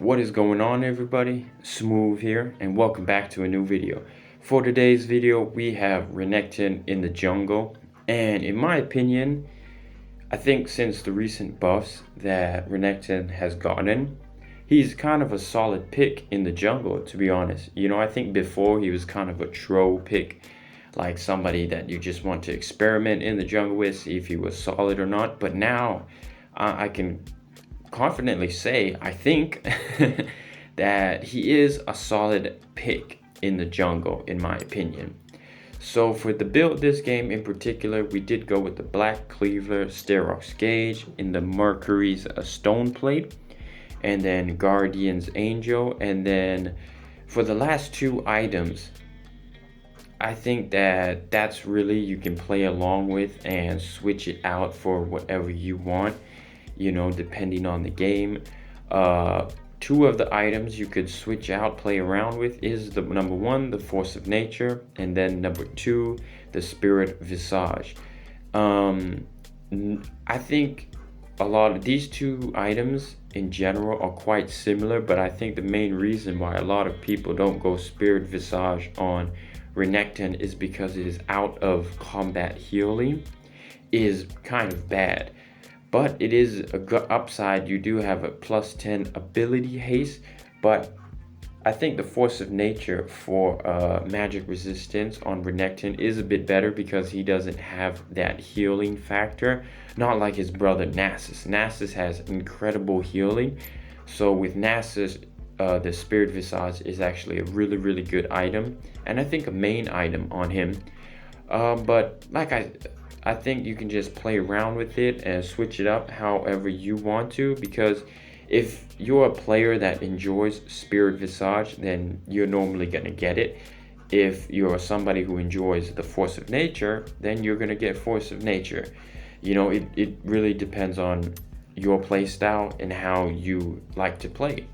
What is going on, everybody? Smooth here, and welcome back to a new video. For today's video, we have Renekton in the jungle, and in my opinion, I think since the recent buffs that Renekton has gotten, he's kind of a solid pick in the jungle, to be honest. I think before he was kind of a troll pick, like somebody that you just want to experiment in the jungle with, see if he was solid or not. But now, I can confidently say, I think, that he is a solid pick in the jungle, in my opinion. So for the build this game in particular, we did go with the Black Cleaver Sterox Gauge in the Mercury's Stone Plate, and then Guardian's Angel. And then for the last two items, I think that that's really you can play along with and switch it out for whatever you want, depending on the game. Two of the items you could switch out, play around with, is the number one, the Force of Nature, and then number two, the Spirit Visage. I think a lot of these two items in general are quite similar, but I think the main reason why a lot of people don't go Spirit Visage on Renekton is because it is out of combat healing, is kind of bad. But it is a good upside. You do have a plus 10 ability haste, but I think the Force of Nature for magic resistance on Renekton is a bit better because he doesn't have that healing factor, not like his brother Nasus. Nasus has incredible healing, so with Nasus, the Spirit Visage is actually a really good item, and I think a main item on him. But like I think you can just play around with it and switch it up however you want to, because if you're a player that enjoys Spirit Visage, then you're normally going to get it. If you're somebody who enjoys the Force of Nature, then you're going to get Force of Nature. It really depends on your play style and how you like to play.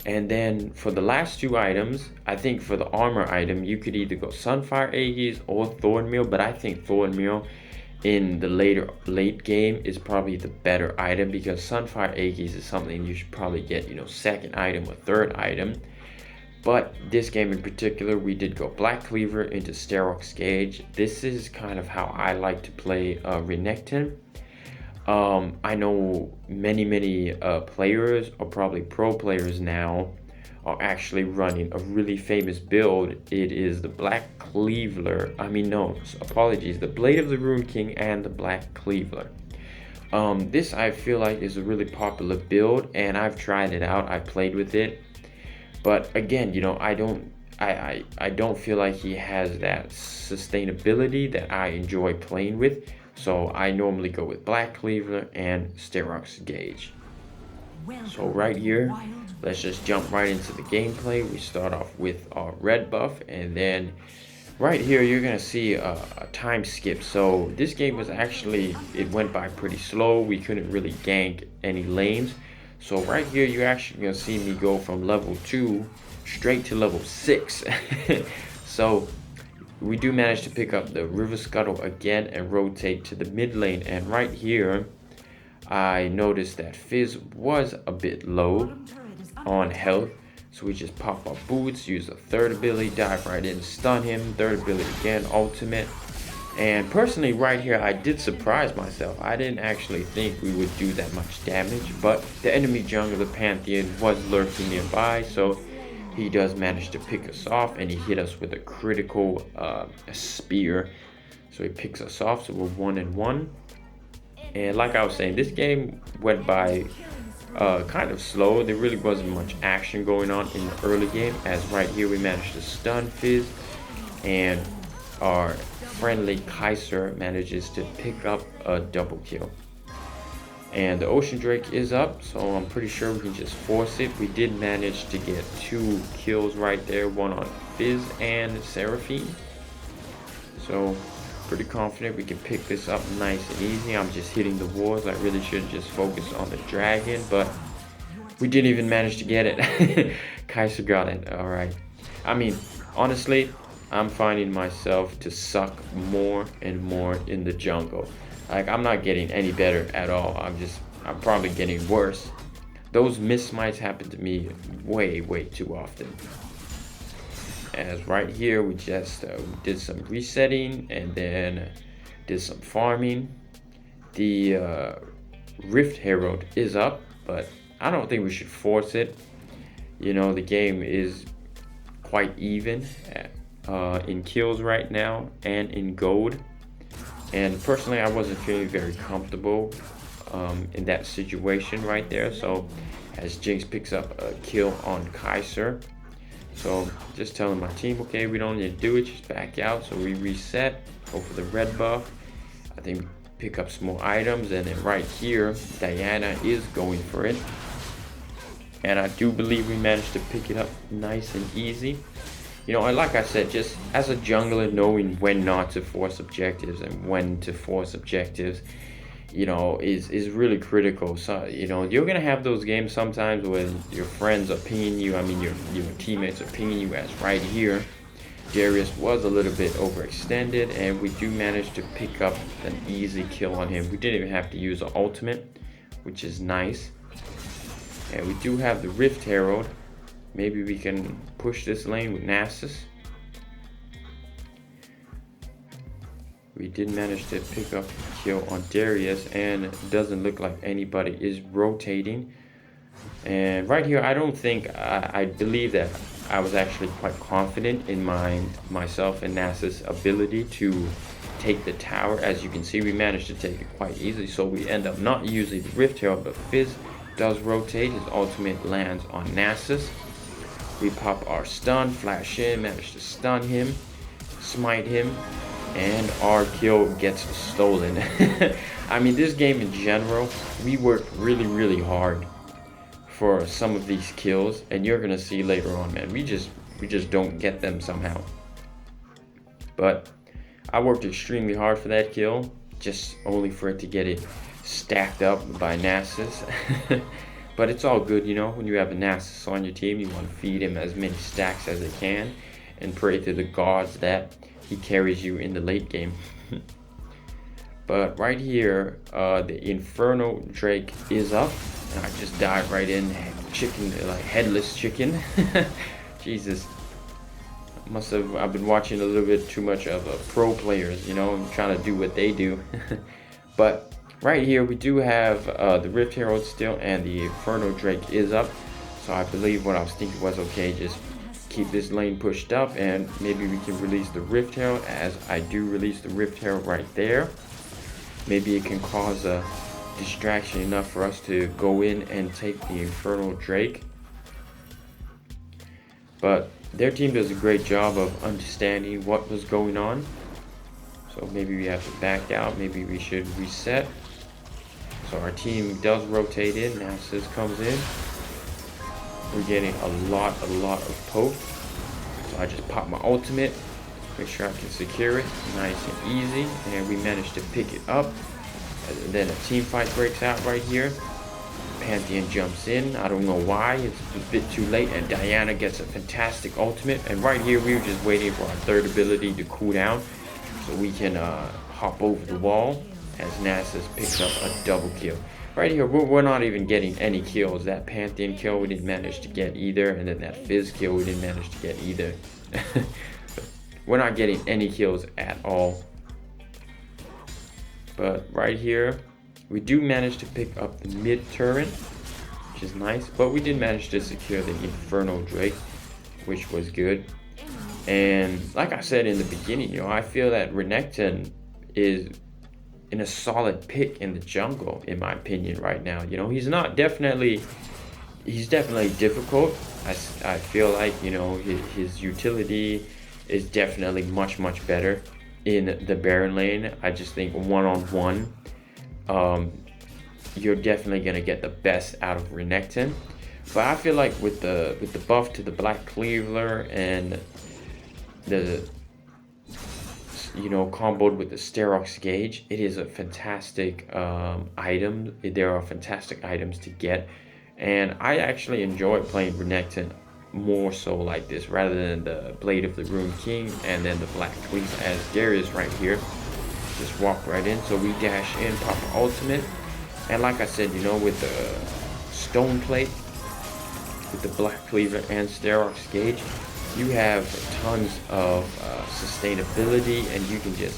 And then for the last two items, I think for the armor item, you could either go Sunfire Aegis or Thornmeal, but I think Thornmeal in the late game is probably the better item, because Sunfire Aegis is something you should probably get, second item or third item. But this game in particular, we did go Black Cleaver into Sterox Gauge. This is kind of how I like to play Renekton. I know many players, or probably pro players now, are actually running a really famous build. It is the Black Cleaver. The Blade of the Rune King and the Black Cleaver. This I feel like is a really popular build, and I've tried it out. I played with it, but again, I don't feel like he has that sustainability that I enjoy playing with. So I normally go with Black Cleaver and Sterox Gauge. So right here, let's just jump right into the gameplay. We start off with our red buff, and then right here you're gonna see a time skip. So this game was actually, it went by pretty slow. We couldn't really gank any lanes. So right here you're actually gonna see me go from level 2 straight to level 6. So we do manage to pick up the River Scuttle again and rotate to the mid lane. And right here, I noticed that Fizz was a bit low on health. So we just pop our boots, use a third ability, dive right in, stun him, third ability again, ultimate. And personally right here, I did surprise myself. I didn't actually think we would do that much damage, but the enemy jungler Pantheon was lurking nearby, so he does manage to pick us off, and he hit us with a critical spear. So he picks us off, so we're 1-1. And like I was saying, this game went by kind of slow. There really wasn't much action going on in the early game, as right here we managed to stun Fizz, and our friendly Kaiser manages to pick up a double kill. And the Ocean Drake is up, so I'm pretty sure we can just force it. We did manage to get 2 kills right there, one on Fizz and Seraphine. So pretty confident we can pick this up nice and easy. I'm just hitting the walls. I really should just focus on the dragon, but we didn't even manage to get it. Kaiser got it. All right. Honestly, I'm finding myself to suck more and more in the jungle. Like, I'm not getting any better at all. I'm probably getting worse. those miss smites happen to me way too often. As right here, we just did some resetting and then did some farming. The Rift Herald is up, but I don't think we should force it. You know, the game is quite even in kills right now and in gold. And personally, I wasn't feeling very comfortable in that situation right there. So as Jinx picks up a kill on Kaiser, so just telling my team, okay, we don't need to do it, just back out. So we reset, go for the red buff. I think pick up some more items, and then right here, Diana is going for it. And I do believe we managed to pick it up nice and easy. You know, and like I said, just as a jungler, knowing when not to force objectives and when to force objectives, you know, is really critical. So, you know, you're gonna have those games sometimes when your friends are pinging you. I mean, your teammates are pinging you. As right here, Darius was a little bit overextended, and we do manage to pick up an easy kill on him. We didn't even have to use an ultimate, which is nice. And we do have the Rift Herald. Maybe we can push this lane with Nasus. We did manage to pick up a kill on Darius, and it doesn't look like anybody is rotating. And right here, I don't think, I believe that I was actually quite confident in myself and Nasus' ability to take the tower. As you can see, we managed to take it quite easily. So we end up not using the Rift Herald, but Fizz does rotate. His ultimate lands on Nasus. We pop our stun, flash in, manage to stun him, smite him, and our kill gets stolen. I mean, this game in general, we worked really hard for some of these kills, and you're gonna see later on, man, we just don't get them somehow. But I worked extremely hard for that kill, just only for it to get it stacked up by Nasus. But it's all good, you know, when you have a Nasus on your team, you want to feed him as many stacks as it can and pray to the gods that he carries you in the late game. But right here, the Inferno Drake is up, and I just dive right in, chicken, like headless chicken. Jesus, I've been watching a little bit too much of pro players, you know, I'm trying to do what they do. But right here, we do have the Rift Herald still, and the Inferno Drake is up. So I believe what I was thinking was, okay, just keep this lane pushed up, and maybe we can release the Rift Herald, as I do release the Rift Herald right there. Maybe it can cause a distraction enough for us to go in and take the Infernal Drake. But their team does a great job of understanding what was going on. So maybe we have to back out, maybe we should reset. So our team does rotate in, Nasus comes in. We're getting a lot of poke. So I just pop my ultimate, make sure I can secure it, nice and easy, and we managed to pick it up. And then a team fight breaks out right here. Pantheon jumps in, I don't know why, it's a bit too late, and Diana gets a fantastic ultimate. And right here, we were just waiting for our third ability to cool down, so we can hop over the wall as Nasus picks up a double kill. Right here, we're not even getting any kills. That Pantheon kill we didn't manage to get either, and then that Fizz kill we didn't manage to get either. We're not getting any kills at all. But right here, we do manage to pick up the mid turret, which is nice, but we did manage to secure the Infernal Drake, which was good. And like I said in the beginning, you know, I feel that Renekton is in a solid pick in the jungle, in my opinion, right now. You know, he's definitely difficult. I feel like, you know, his utility is definitely much better in the Baron lane. I just think one-on-one, you're definitely gonna get the best out of Renekton. But I feel like with the buff to the Black Cleaver and the, you know, comboed with the Sterox Gauge, it is a fantastic item. There are fantastic items to get, and I actually enjoy playing Renekton more so like this rather than the Blade of the Rune King and then the Black Cleaver, as Darius right here just walk right in. So we dash in, pop ultimate, and like I said, you know, with the stone plate with the Black Cleaver and Sterox Gauge, you have tons of sustainability, and you can just,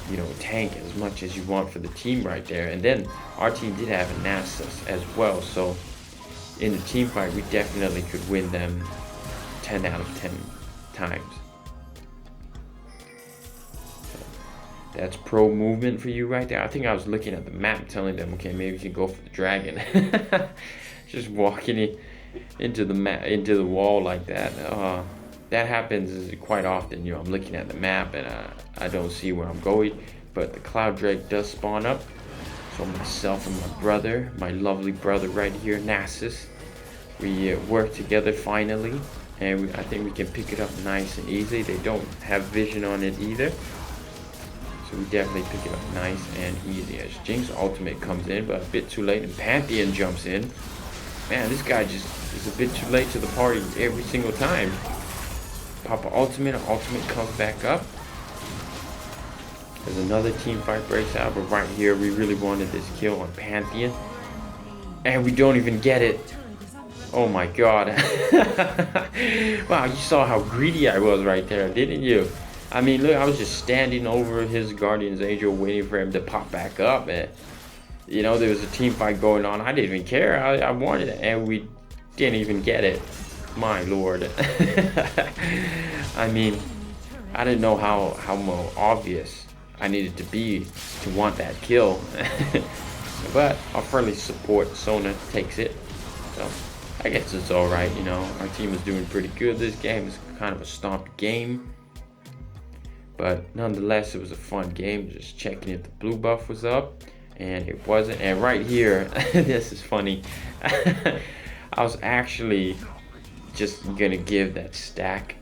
you know, tank as much as you want for the team right there. And then our team did have a Nasus as well, so in the team fight we definitely could win them 10 out of 10 times. That's pro movement for you right there. I think I was looking at the map telling them, okay, maybe we can go for the dragon. Just walking into the wall like that. That happens quite often. You know, I'm looking at the map and I don't see where I'm going. But the Cloud Drake does spawn up. So myself and my brother, my lovely brother right here, Nasus, we work together finally. And I think we can pick it up nice and easy. They don't have vision on it either. So we definitely pick it up nice and easy as Jinx ultimate comes in, but a bit too late, and Pantheon jumps in. Man, this guy just is a bit too late to the party every single time. Pop an ultimate comes back up. There's another team fight breaks out, but right here we really wanted this kill on Pantheon. And we don't even get it. Oh my god. Wow, you saw how greedy I was right there, didn't you? I mean, look, I was just standing over his Guardian's Angel waiting for him to pop back up. And, you know, there was a team fight going on. I didn't even care. I wanted it, and we didn't even get it. My lord. I mean, I didn't know how more obvious I needed to be to want that kill. But our friendly support, Sona, takes it. So I guess it's alright, you know. Our team is doing pretty good. This game is kind of a stomped game. But nonetheless, it was a fun game, just checking if the blue buff was up, and it wasn't. And right here, this is funny, I was actually just gonna give that stack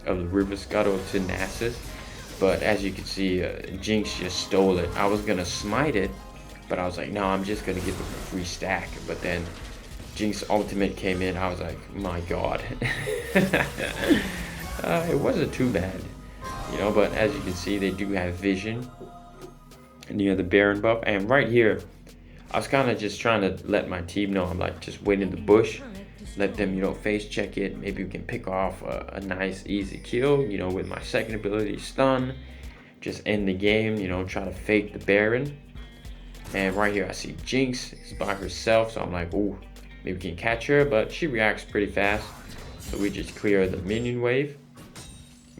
of the River Scuttle to Nasus, but as you can see, Jinx just stole it. I was gonna smite it, but I was like, no, I'm just gonna give it a free stack. But then Jinx ultimate came in, I was like, my god. It wasn't too bad. You know, but as you can see, they do have vision near the Baron buff. And right here, I was kind of just trying to let my team know, I'm like, just wait in the bush, let them, you know, face check it. Maybe we can pick off a nice, easy kill, you know, with my second ability, stun. Just end the game, you know, try to fake the Baron. And right here, I see Jinx is by herself, so I'm like, ooh, maybe we can catch her, but she reacts pretty fast. So we just clear the minion wave.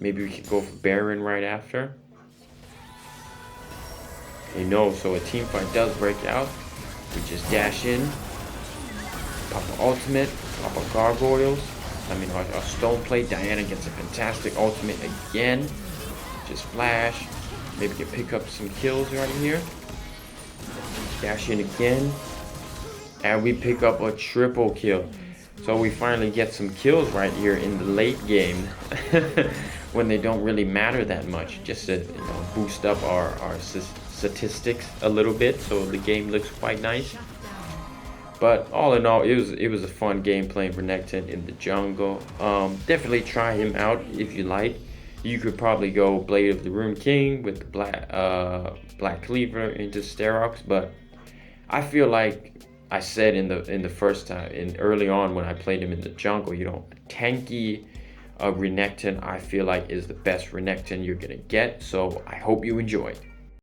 Maybe we could go for Baron right after. Okay, no, so a team fight does break out. We just dash in, pop an ultimate, pop a gargoyles. I mean, our stone plate. Diana gets a fantastic ultimate again. Just flash. Maybe we can pick up some kills right here. Dash in again. And we pick up a triple kill. So we finally get some kills right here in the late game. When they don't really matter that much, just to, you know, boost up our statistics a little bit, so the game looks quite nice. But all in all, it was a fun game playing Renekton in the jungle. Definitely try him out if you like. You could probably go Blade of the Rune King with the Black Cleaver into Sterox, but I feel like I said in the first time, early on when I played him in the jungle, you know, tanky Renekton I feel like is the best Renekton you're gonna get. So I hope you enjoy.